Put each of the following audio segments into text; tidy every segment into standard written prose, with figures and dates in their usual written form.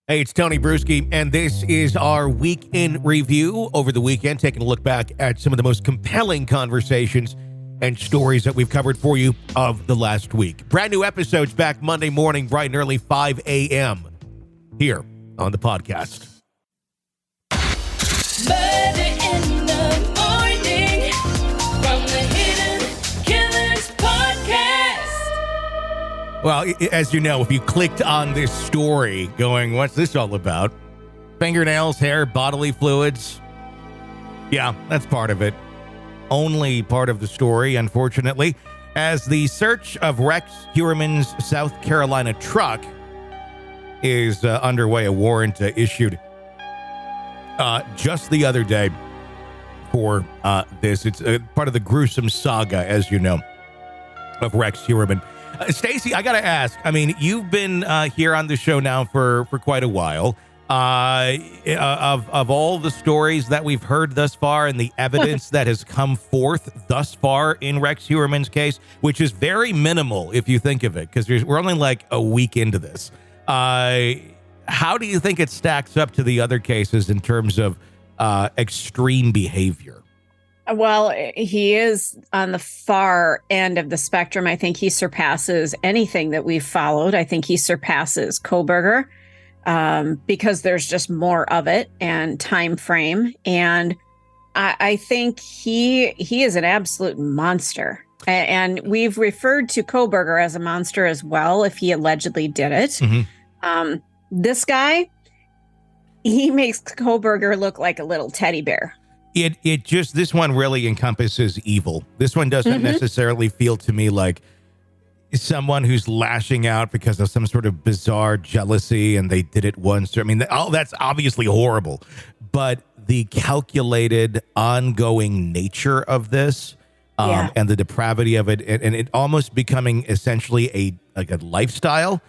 Hey, it's Tony Brueski, and this is our week in review over the weekend, taking a look back at some of the most compelling conversations and stories that we've covered for you of the last week. Brand new episodes back Monday morning, bright and early, 5 a.m. here on the podcast. Murder in the morning from the Hidden Killers podcast. Well, as you know, if you clicked on this story going, what's this all about? Fingernails, hair, bodily fluids. Yeah, that's part of it. Only part of the story, unfortunately, as the search of Rex Heuermann's South Carolina truck is underway. A warrant issued just the other day for this. It's part of the gruesome saga, as you know, of Rex Heuermann. Stacey, I got to ask, I mean, you've been here on the show now for quite a while. Of all the stories that we've heard thus far and the evidence that has come forth thus far in Rex Heuermann's case, which is very minimal if you think of it, because we're only like a week into this. How do you think it stacks up to the other cases in terms of extreme behavior? Well, he is on the far end of the spectrum. I think he surpasses anything that we've followed. I think he surpasses Kohberger because there's just more of it and time frame. And I think he is an absolute monster. And we've referred to Kohberger as a monster as well, if he allegedly did it. Mm-hmm. This guy, he makes Kohberger look like a little teddy bear. It just, this one really encompasses evil. This one doesn't necessarily feel to me like someone who's lashing out because of some sort of bizarre jealousy and they did it once. I mean, that's obviously horrible, but the calculated, ongoing nature of this and the depravity of it, and it almost becoming essentially a lifestyle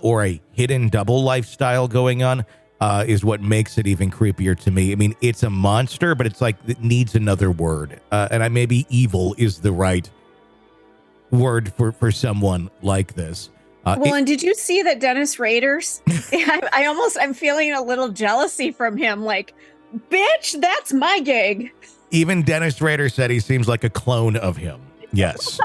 or a hidden double lifestyle going on. Is what makes it even creepier to me. I mean, it's a monster, but it's like it needs another word. And maybe evil is the right word for someone like this. And did you see that Dennis Rader's? I'm feeling a little jealousy from him. Like, bitch, that's my gig. Even Dennis Rader said he seems like a clone of him. Yes.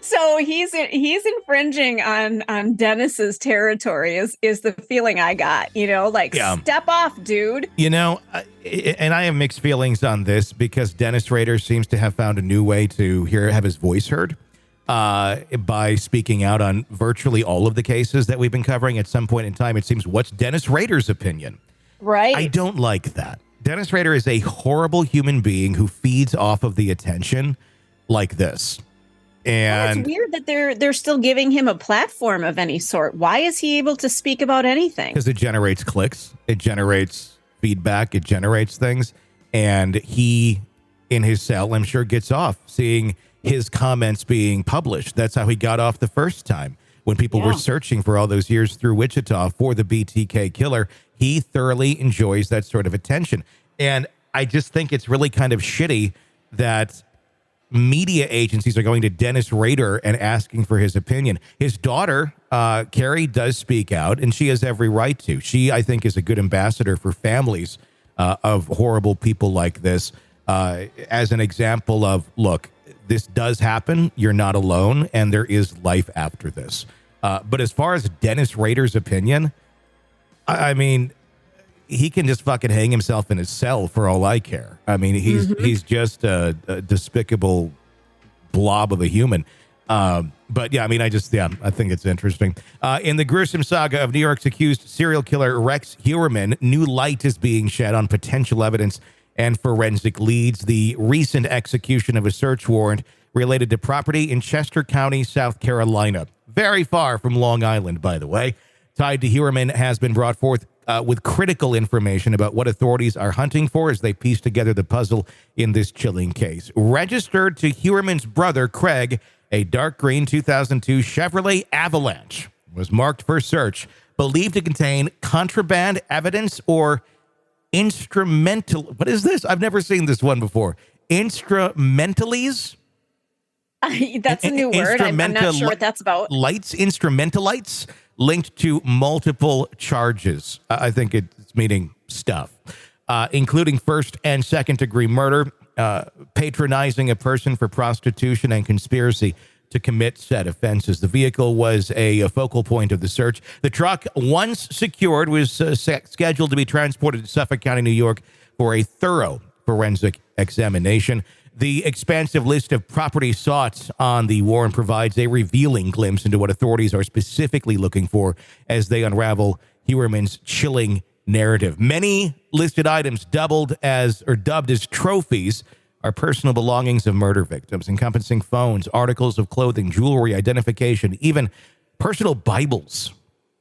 So he's infringing on Dennis's territory is the feeling I got, step off, dude. And I have mixed feelings on this because Dennis Rader seems to have found a new way to have his voice heard by speaking out on virtually all of the cases that we've been covering. At some point in time, it seems, what's Dennis Rader's opinion? Right. I don't like that. Dennis Rader is a horrible human being who feeds off of the attention like this. And it's weird that they're still giving him a platform of any sort. Why is he able to speak about anything? Because it generates clicks, it generates feedback, it generates things. And he, in his cell, I'm sure, gets off seeing his comments being published. That's how he got off the first time when people were searching for all those years through Wichita for the BTK killer. He thoroughly enjoys that sort of attention. And I just think it's really kind of shitty that media agencies are going to Dennis Rader and asking for his opinion. His daughter, Carrie, does speak out, and she has every right to. She, I think, is a good ambassador for families of horrible people like this, as an example of, look, this does happen. You're not alone, and there is life after this. But as far as Dennis Rader's opinion, I mean, he can just fucking hang himself in his cell for all I care. I mean, he's just a despicable blob of a human. But yeah, I mean, I think it's interesting. In the gruesome saga of New York's accused serial killer Rex Heuermann, new light is being shed on potential evidence and forensic leads. The recent execution of a search warrant related to property in Chester County, South Carolina. Very far from Long Island, by the way. Tied to Heuermann has been brought forth with critical information about what authorities are hunting for as they piece together the puzzle in this chilling case. Registered to Heuermann's brother, Craig, a dark green 2002 Chevrolet Avalanche was marked for search, believed to contain contraband evidence or instrumental. What is this? I've never seen this one before. Instrumentalities? That's a new word. I'm not sure what that's about. Instrumentalites. linked to multiple charges. I think it's meaning stuff, including first and second degree murder, patronizing a person for prostitution, and conspiracy to commit said offenses. The vehicle was a focal point of the search. The truck, once secured, was scheduled to be transported to Suffolk County, New York, for a thorough forensic examination. The expansive list of properties sought on the warrant provides a revealing glimpse into what authorities are specifically looking for as they unravel Heuermann's chilling narrative. Many listed items dubbed as trophies are personal belongings of murder victims, encompassing phones, articles of clothing, jewelry, identification, even personal Bibles.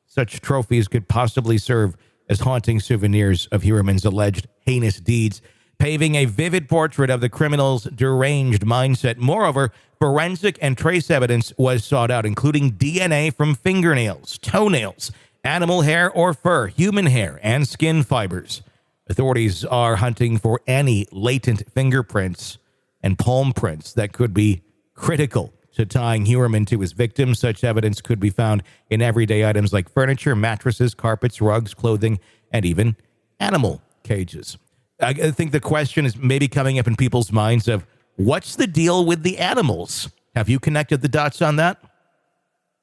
Such trophies could possibly serve as haunting souvenirs of Heuermann's alleged heinous deeds, paving a vivid portrait of the criminal's deranged mindset. Moreover, forensic and trace evidence was sought out, including DNA from fingernails, toenails, animal hair or fur, human hair, and skin fibers. Authorities are hunting for any latent fingerprints and palm prints that could be critical to tying Heuermann to his victims. Such evidence could be found in everyday items like furniture, mattresses, carpets, rugs, clothing, and even animal cages. I think the question is maybe coming up in people's minds of what's the deal with the animals? Have you connected the dots on that?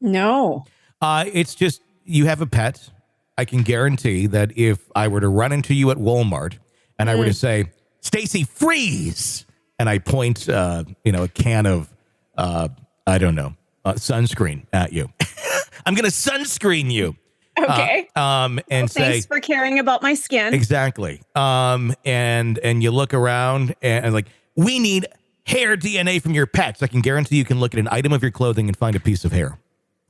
No. It's just you have a pet. I can guarantee that if I were to run into you at Walmart and I were to say, Stacy, freeze, and I point, a can of, sunscreen at you. I'm going to sunscreen you. Okay. And say, thanks for caring about my skin. Exactly. And you look around and like, we need hair DNA from your pets. I can guarantee you can look at an item of your clothing and find a piece of hair.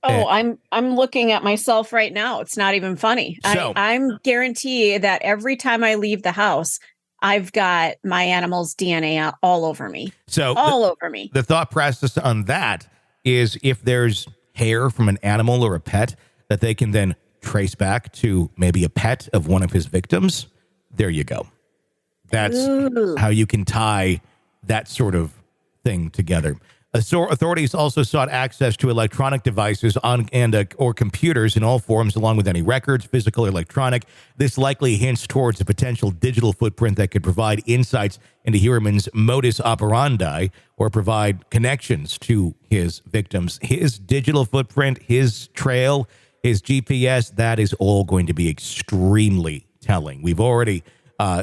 Oh, I'm looking at myself right now. It's not even funny. So, I'm guarantee that every time I leave the house, I've got my animal's DNA all over me. So over me. The thought process on that is if there's hair from an animal or a pet that they can then trace back to maybe a pet of one of his victims, there you go. That's how you can tie that sort of thing together. Authorities also sought access to electronic devices or computers in all forms, along with any records, physical or electronic. This likely hints towards a potential digital footprint that could provide insights into Heuermann's modus operandi or provide connections to his victims. His digital footprint, his trail, his GPS, that is all going to be extremely telling. We've already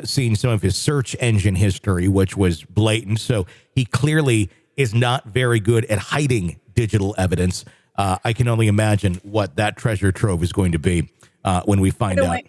seen some of his search engine history, which was blatant. So he clearly is not very good at hiding digital evidence. I can only imagine what that treasure trove is going to be when we find out.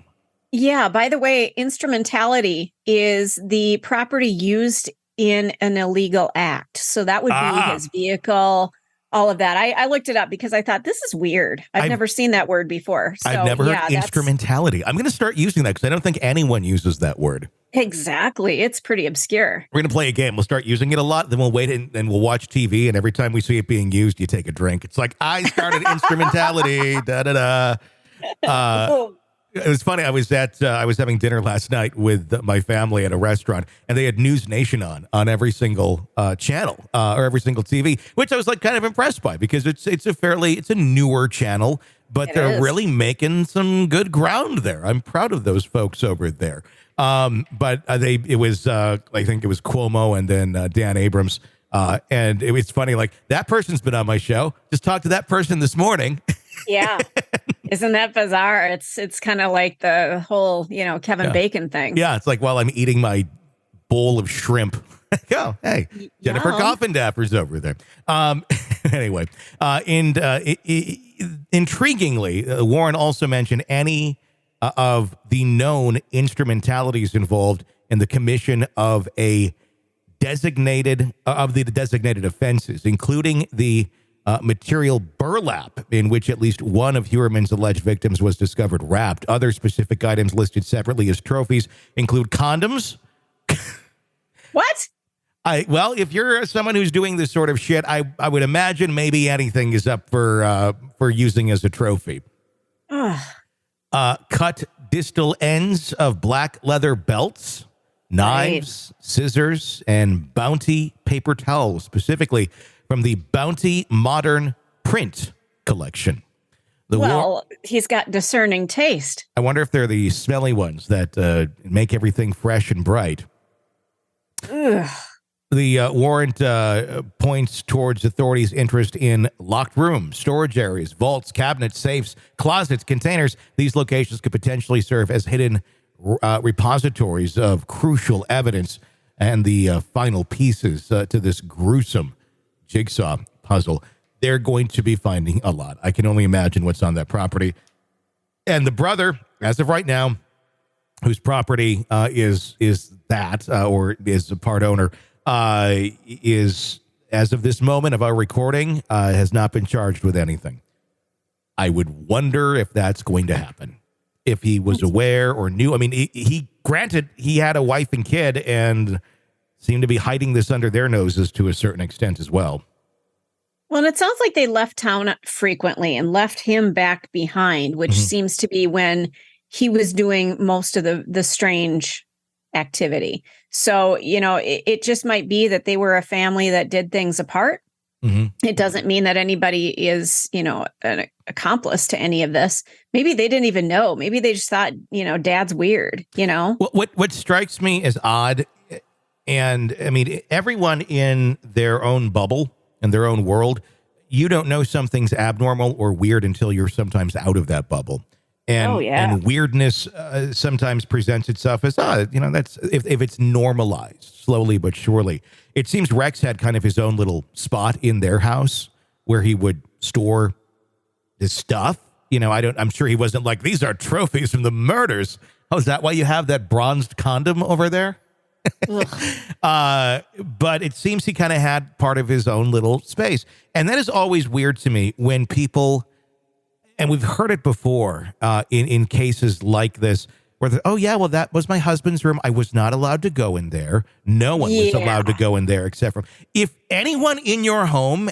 Yeah, by the way, instrumentality is the property used in an illegal act. So that would be his vehicle, all of that. I looked it up because I thought this is weird. I've never seen that word before. So, I've never heard instrumentality. I'm going to start using that because I don't think anyone uses that word. Exactly. It's pretty obscure. We're going to play a game. We'll start using it a lot. Then we'll wait and we'll watch TV. And every time we see it being used, you take a drink. It's like, I started instrumentality. Da-da-da. It was funny. I was having dinner last night with my family at a restaurant, and they had News Nation on every single channel or every single TV, which I was like kind of impressed by because it's a newer channel, but they're really making some good ground there. I'm proud of those folks over there. But I think it was Cuomo and then Dan Abrams. And it was funny, like that person's been on my show. Just talked to that person this morning. Yeah. Isn't that bizarre? It's kind of like the whole, Kevin Bacon thing. Yeah. It's like while I'm eating my bowl of shrimp. Oh, hey, Jennifer Coffindaffer's over there. Anyway, intriguingly, Warren also mentioned any of the known instrumentalities involved in the commission of the designated offenses, including the material burlap in which at least one of Heuermann's alleged victims was discovered wrapped. Other specific items listed separately as trophies include condoms. What? Well, if you're someone who's doing this sort of shit, I would imagine maybe anything is up for using as a trophy. Cut distal ends of black leather belts, knives, scissors, and Bounty paper towels, specifically from the Bounty Modern Print collection. He's got discerning taste. I wonder if they're the smelly ones that make everything fresh and bright. Ugh. The warrant points towards authorities' interest in locked rooms, storage areas, vaults, cabinets, safes, closets, containers. These locations could potentially serve as hidden repositories of crucial evidence and the final pieces to this gruesome jigsaw puzzle. They're going to be finding a lot. I can only imagine what's on that property. And the brother, as of right now, whose property is that or is a part owner, is, as of this moment of our recording, has not been charged with anything. I would wonder if that's going to happen. If he was aware or knew. I mean, he granted he had a wife and kid and seemed to be hiding this under their noses to a certain extent as well. Well, and it sounds like they left town frequently and left him back behind, which seems to be when he was doing most of the strange activity. So, it just might be that they were a family that did things apart. It doesn't mean that anybody is, an accomplice to any of this. Maybe they didn't even know. Maybe they just thought, dad's weird, What strikes me as odd, and I mean, everyone in their own bubble and their own world, you don't know something's abnormal or weird until you're sometimes out of that bubble. And weirdness sometimes presents itself as, that's if it's normalized slowly but surely. It seems Rex had kind of his own little spot in their house where he would store his stuff. I'm sure he wasn't like, these are trophies from the murders. Oh, is that why you have that bronzed condom over there? But it seems he kind of had part of his own little space. And that is always weird to me when people, and we've heard it before in cases like this, where that was my husband's room. I was not allowed to go in there. No one was allowed to go in there except for, if anyone in your home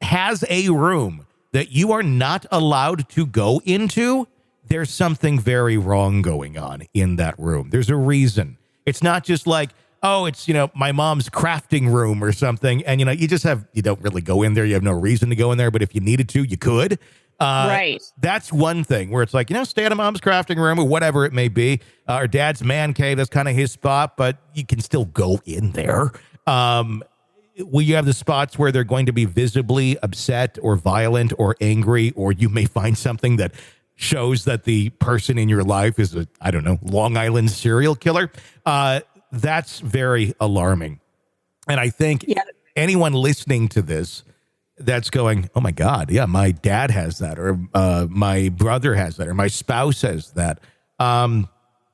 has a room that you are not allowed to go into, there's something very wrong going on in that room. There's a reason. It's not just like, oh, it's, my mom's crafting room or something. And, you don't really go in there. You have no reason to go in there. But if you needed to, you could. Right. That's one thing where it's like, stay at mom's crafting room or whatever it may be. Or dad's man cave, that's kind of his spot, but you can still go in there. You have the spots where they're going to be visibly upset or violent or angry, or you may find something that shows that the person in your life is a, Long Island serial killer. That's very alarming. And I think anyone listening to this that's going, oh my God, yeah, my dad has that, or my brother has that, or my spouse has that.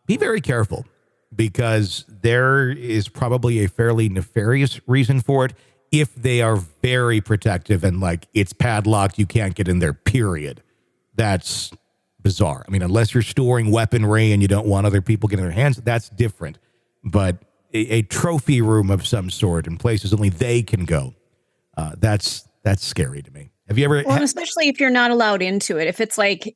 Be very careful, because there is probably a fairly nefarious reason for it if they are very protective and like it's padlocked, you can't get in there, period. That's bizarre. I mean, unless you're storing weaponry and you don't want other people getting their hands, that's different. But a trophy room of some sort in places only they can go, that's scary to me. Have you ever? Well, especially if you're not allowed into it. If it's like,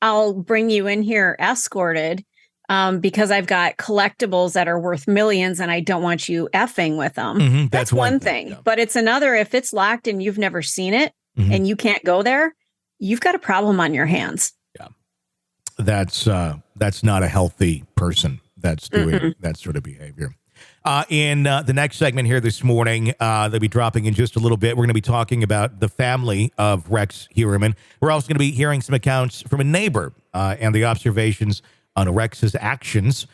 I'll bring you in here escorted because I've got collectibles that are worth millions and I don't want you effing with them. That's one thing. Yeah. But it's another, if it's locked and you've never seen it and you can't go there, you've got a problem on your hands. Yeah. That's not a healthy person that's doing that sort of behavior. In the next segment here this morning, they'll be dropping in just a little bit. We're going to be talking about the family of Rex Heuermann. We're also going to be hearing some accounts from a neighbor and the observations on Rex's actions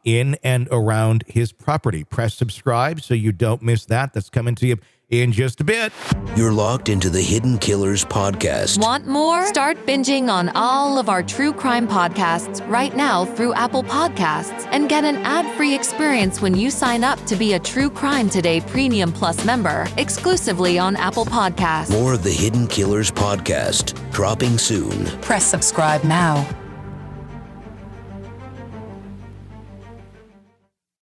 in and around his property. Press subscribe so you don't miss that. That's coming to you in just a bit. You're locked into the Hidden Killers podcast. Want more? Start binging on all of our true crime podcasts right now through Apple Podcasts and get an ad-free experience when you sign up to be a True Crime Today Premium Plus member exclusively on Apple Podcasts. More of the Hidden Killers podcast dropping soon. Press subscribe now.